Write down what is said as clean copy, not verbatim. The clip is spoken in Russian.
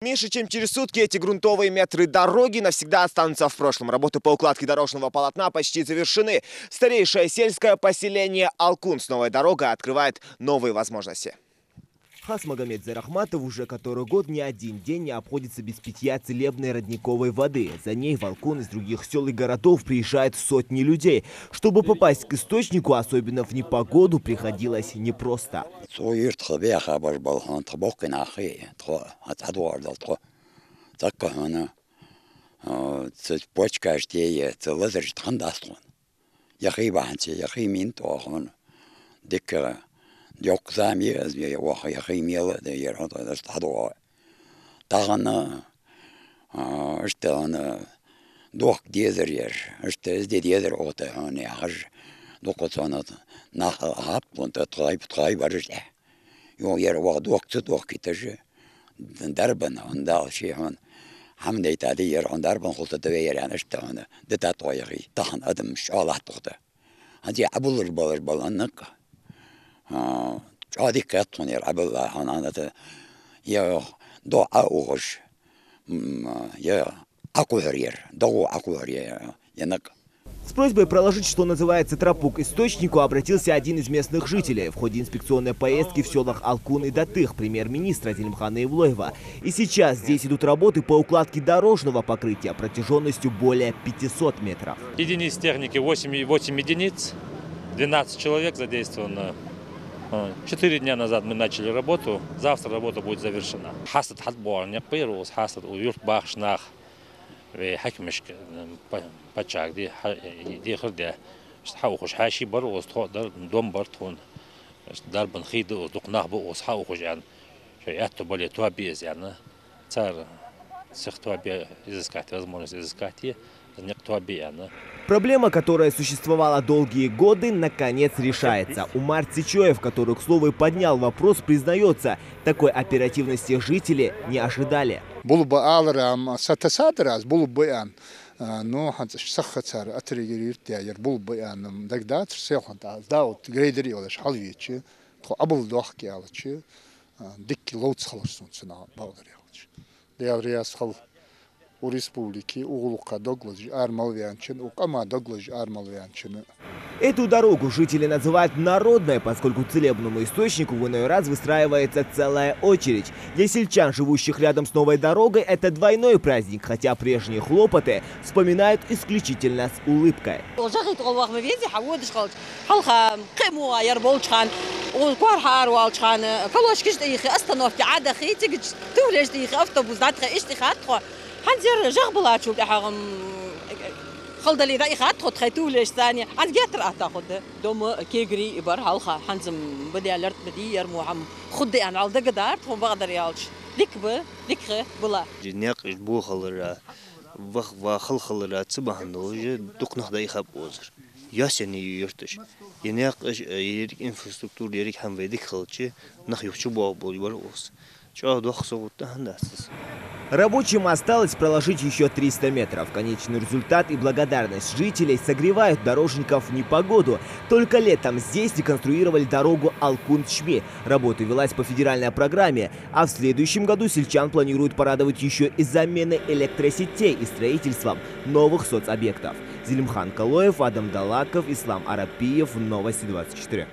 Меньше чем через сутки эти грунтовые метры дороги навсегда останутся в прошлом. Работы по укладке дорожного полотна почти завершены. Старейшее сельское поселение Алкун с новой дорогой открывает новые возможности. Хасмагомед Зарахматов уже который год ни один день не обходится без питья целебной родниковой воды. За ней в Алкун из других сел и городов приезжают сотни людей. Чтобы попасть к источнику, особенно в непогоду, приходилось непросто. Yok zamiye ya waxa yaqimiyala da yara da stado dagana işte ana dok dizer yer işte dizer ota hani har dokotana na hap und trai barje yo yer wa dok kitaje darbana und da şey han hamde tadi yer on darban khulta da yer yani işte ana da toyagi tahan adım şalah toxta hadi abulur balannak عادي كاتون يلعب الله أنا يا دو أوغش يا أكوهرير دو أكوهرير ينك. С просьбой проложить, что называется, тропу к источнику, обратился один из местных жителей. В ходе инспекционной поездки в селах Алкун и Датых премьер-министра Зелимхана Ивлоева. И сейчас здесь идут работы по укладке дорожного покрытия протяженностью более 500 метров. Единиц техники 8 единиц, 12 человек задействовано. 4 дня назад мы начали работу, завтра работа будет завершена. Хасад хатбор, не пирус, хасад уют бахшнах, хакмешк пачак, дихрде, хауш хаши барус, дом бартун, дарбан хиду, дукнах бус, хаухужан, это более туабез, яна, царь всех туаби изыскать, возможность изыскать, Проблема, которая существовала долгие годы, наконец решается. Умар Цичоев, который, к слову, поднял вопрос, признается, такой оперативности жители не ожидали. У республики углука доглажи армалвянчин, у кама доглажи армалвянчины. Эту дорогу жители называют народной, поскольку к целебному источнику в иной раз выстраивается целая очередь. Для сельчан, живущих рядом с новой дорогой, это двойной праздник, хотя прежние хлопоты вспоминают исключительно с улыбкой. حنزير جغبلا شو بحرم خلد اللي ذا يخاط خد خيتولش ثانية عن جاتر أتاخد دوم كيجري إبر هالخا حنزم بدي علرت بدي يرمو عم خدي أنا على دقدار تهم بقدر يالش لكخ بلا جنيق بو خلرا وخل خلرا تبهنو دقنخ ذا يخاب وزر ياسني يرتش جنيق يريك إنفراستруктур يريك هم ويدك خلشة نخيوش بوا بوليبروس شو دوخ صوت هندسة. Рабочим осталось проложить еще 300 метров. Конечный результат и благодарность жителей согревают дорожников в непогоду. Только летом здесь реконструировали дорогу Алкун-Чми. Работа велась по федеральной программе, а в следующем году сельчан планируют порадовать еще и заменой электросетей и строительством новых соцобъектов. Зелимхан Калоев, Адам Далаков, Ислам Арапиев, Новости 24.